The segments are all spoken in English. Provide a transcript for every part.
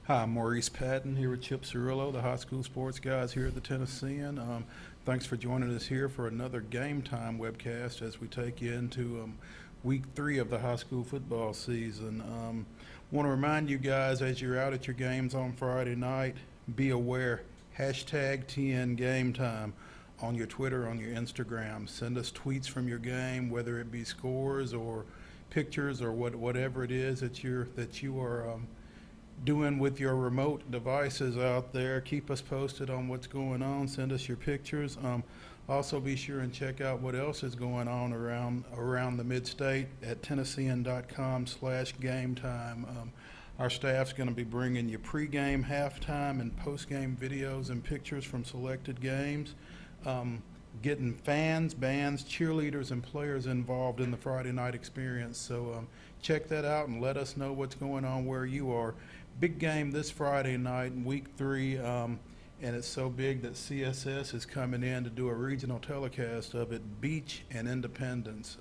Hi, I'm Maurice Patton here with Chip Cirillo, the high school sports guys here at the Tennessean. Thanks for joining us here for another Game Time webcast as we take you into week 3 of the high school football season. Want to remind you guys as you're out at your games on Friday night, be aware, hashtag TN Game Time on your Twitter, on your Instagram. Send us tweets from your game, whether it be scores or pictures or whatever it is that you are doing with your remote devices out there. Keep us posted on what's going on. Send us your pictures. Also be sure and check out what else is going on around the mid-state at Tennessean.com/gametime. Our staff's going to be bringing you pregame, halftime, and postgame videos and pictures from selected games. Getting fans, bands, cheerleaders, and players involved in the Friday night experience. So check that out and let us know what's going on where you are. Big game this Friday night in week 3, and it's so big that CSS is coming in to do a regional telecast of it. Beech and Independence.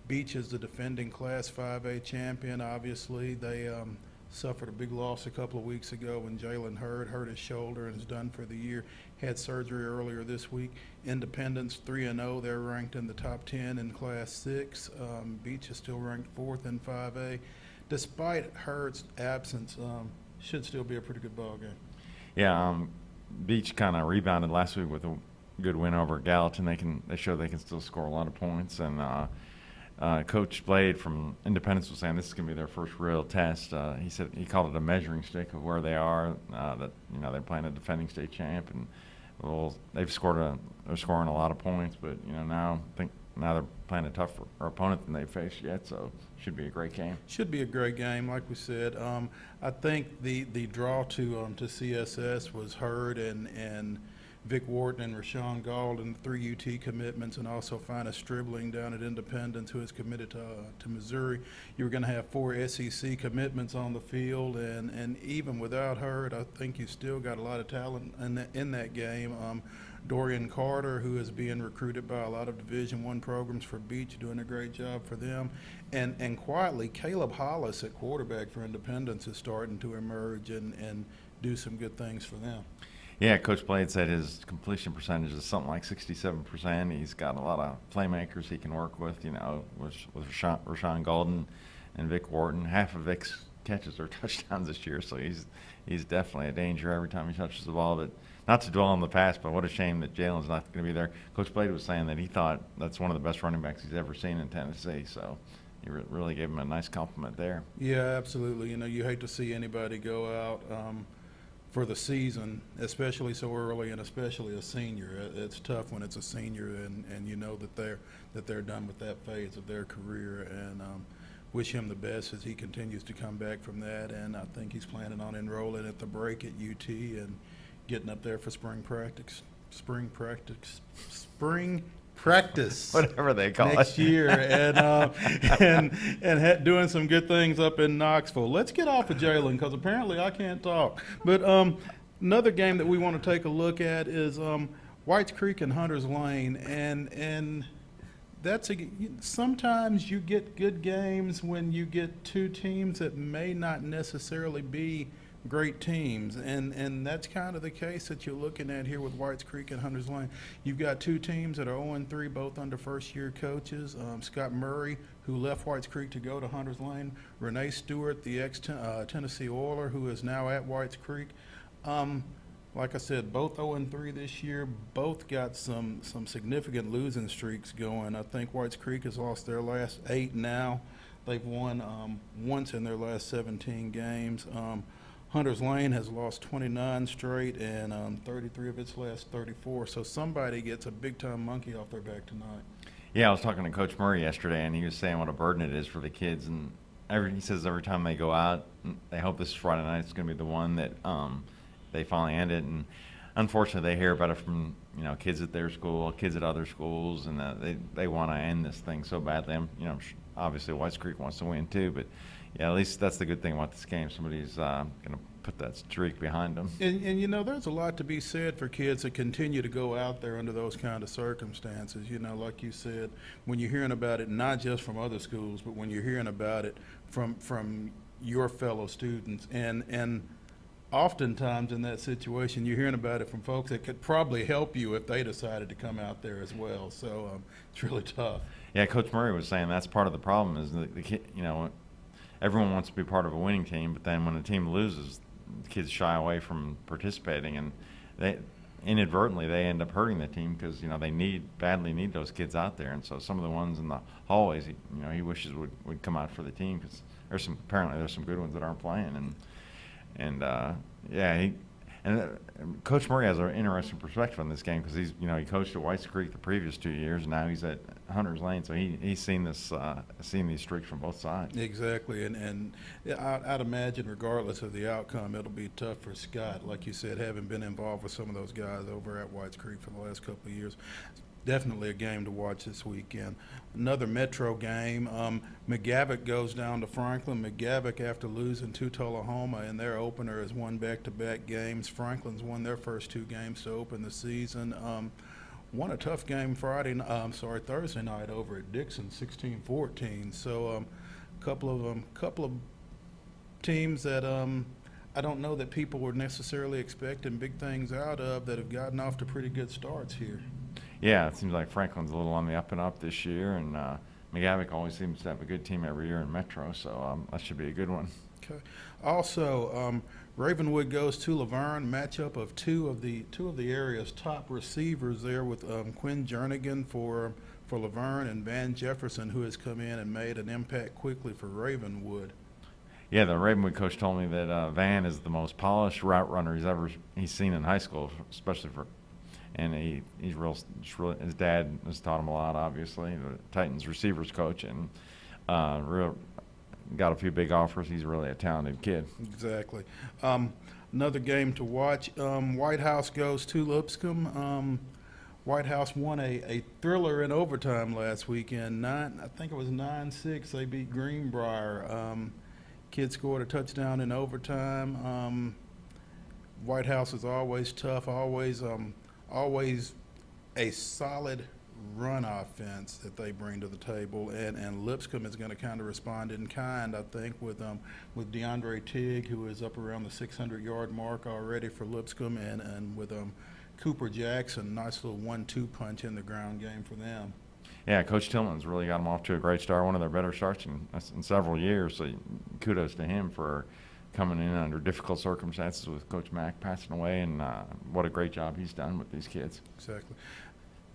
Beech is the defending Class 5A champion. Obviously, they suffered a big loss a couple of weeks ago when Jalen hurt his shoulder and is done for the year. Had surgery earlier this week. Independence 3-0. They're ranked in the top 10 in Class 6. Beech is still ranked 4th in 5A. Despite Hurd's absence, should still be a pretty good ball game. Yeah, Beech kind of rebounded last week with a good win over Gallatin. They show they can still score a lot of points. And Coach Blade from Independence was saying this is going to be their first real test. He said he called it a measuring stick of where they are. That they're playing a defending state champ, and they're scoring a lot of points. But now they're playing a tougher opponent than they faced yet, so should be a great game. Should be a great game, like we said. I think the draw to CSS was Hurd and Vic Wharton and Rashawn Gauld and 3 UT commitments, and also Fina Stribling down at Independence, who is committed to Missouri. You were going to have 4 SEC commitments on the field, and even without Hurd, I think you still got a lot of talent in that game. Dorian Carter, who is being recruited by a lot of Division I programs for Beech, doing a great job for them. And quietly, Caleb Hollis at quarterback for Independence is starting to emerge and do some good things for them. Yeah, Coach Blade said his completion percentage is something like 67%. He's got a lot of playmakers he can work with, with Rashawn Golden and Vic Wharton. Half of Vic's catches are touchdowns this year, so he's definitely a danger every time he touches the ball. But not to dwell on the past, but what a shame that Jalen's not going to be there. Coach Blade was saying that he thought that's one of the best running backs he's ever seen in Tennessee, so he really gave him a nice compliment there. Yeah, absolutely. You hate to see anybody go out for the season, especially so early, and especially a senior. It's tough when it's a senior, and you know that they're done with that phase of their career. And wish him the best as he continues to come back from that. And I think he's planning on enrolling at the break at UT and getting up there for spring practice, whatever they call next it year, and doing some good things up in Knoxville. Let's get off of Jalen because apparently I can't talk. But another game that we want to take a look at is Whites Creek and Hunters Lane, and sometimes you get good games when you get 2 teams that may not necessarily be great teams, and that's kind of the case that you're looking at here with Whites Creek and Hunters Lane. You've got 2 teams that are 0-3, both under first-year coaches. Scott Murray, who left Whites Creek to go to Hunters Lane. Renee Stewart, the ex-Tennessee Oiler, who is now at Whites Creek. Like I said, both 0-3 this year. Both got some significant losing streaks going. I think Whites Creek has lost their last 8 now. They've won once in their last 17 games. Hunters Lane has lost 29 straight and 33 of its last 34. So somebody gets a big-time monkey off their back tonight. Yeah, I was talking to Coach Murray yesterday, and he was saying what a burden it is for the kids. And he says every time they go out, they hope this Friday night is going to be the one that they finally end it. And unfortunately, they hear about it from kids at their school, kids at other schools, and they want to end this thing so badly. Obviously, Whites Creek wants to win too, but yeah, at least that's the good thing about this game. Somebody's going to put that streak behind them. And there's a lot to be said for kids that continue to go out there under those kind of circumstances. Like you said, when you're hearing about it, not just from other schools, but when you're hearing about it from your fellow students. And oftentimes in that situation, you're hearing about it from folks that could probably help you if they decided to come out there as well. So it's really tough. Yeah, Coach Murray was saying that's part of the problem is the kid, everyone wants to be part of a winning team, but then when a team loses, the kids shy away from participating, and they inadvertently they end up hurting the team because they badly need those kids out there, and so some of the ones in the hallways he wishes would come out for the team because apparently there's some good ones that aren't playing, Coach Murray has an interesting perspective on this game because he coached at Whites Creek the previous 2 years, and now he's at Hunter's Lane, so he's seen these streaks from both sides. Exactly, and I'd imagine regardless of the outcome, it'll be tough for Scott, like you said, having been involved with some of those guys over at Whites Creek for the last couple of years. Definitely a game to watch this weekend. Another Metro game. McGavock goes down to Franklin. McGavock, after losing to Tullahoma in their opener, has won back-to-back games. Franklin's won their first 2 games to open the season. Won a tough game Thursday night over at Dixon, 16-14. So couple of teams that I don't know that people were necessarily expecting big things out of that have gotten off to pretty good starts here. Yeah, it seems like Franklin's a little on the up and up this year, and McGavock always seems to have a good team every year in Metro, so that should be a good one. Okay. Also, Ravenwood goes to LaVergne, matchup of two of the area's top receivers there with Quinn Jernigan for LaVergne and Van Jefferson, who has come in and made an impact quickly for Ravenwood. Yeah, the Ravenwood coach told me that Van is the most polished route runner he's seen in high school, especially and he's real. His dad has taught him a lot, obviously. The Titans receivers coach, and got a few big offers. He's really a talented kid. Exactly. Another game to watch. White House goes to Lipscomb. White House won a thriller in overtime last weekend. I think it was 9-6. They beat Greenbrier. Kid scored a touchdown in overtime. White House is always tough, always a solid run offense that they bring to the table, and Lipscomb is going to kind of respond in kind, I think, with DeAndre Tigg, who is up around the 600-yard mark already for Lipscomb, and with Cooper Jackson, nice little 1-2 punch in the ground game for them. Yeah, Coach Tillman's really got them off to a great start, one of their better starts in several years, so kudos to him for coming in under difficult circumstances with Coach Mack passing away, and what a great job he's done with these kids. Exactly.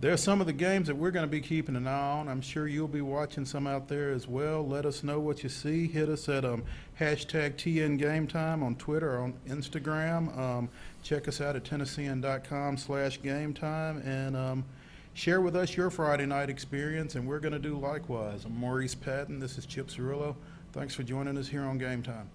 There are some of the games that we're going to be keeping an eye on. I'm sure you'll be watching some out there as well. Let us know what you see. Hit us at hashtag TNGameTime on Twitter or on Instagram. Check us out at Tennessean.com/GameTime, and share with us your Friday night experience, and we're going to do likewise. I'm Maurice Patton. This is Chip Cirillo. Thanks for joining us here on Game Time.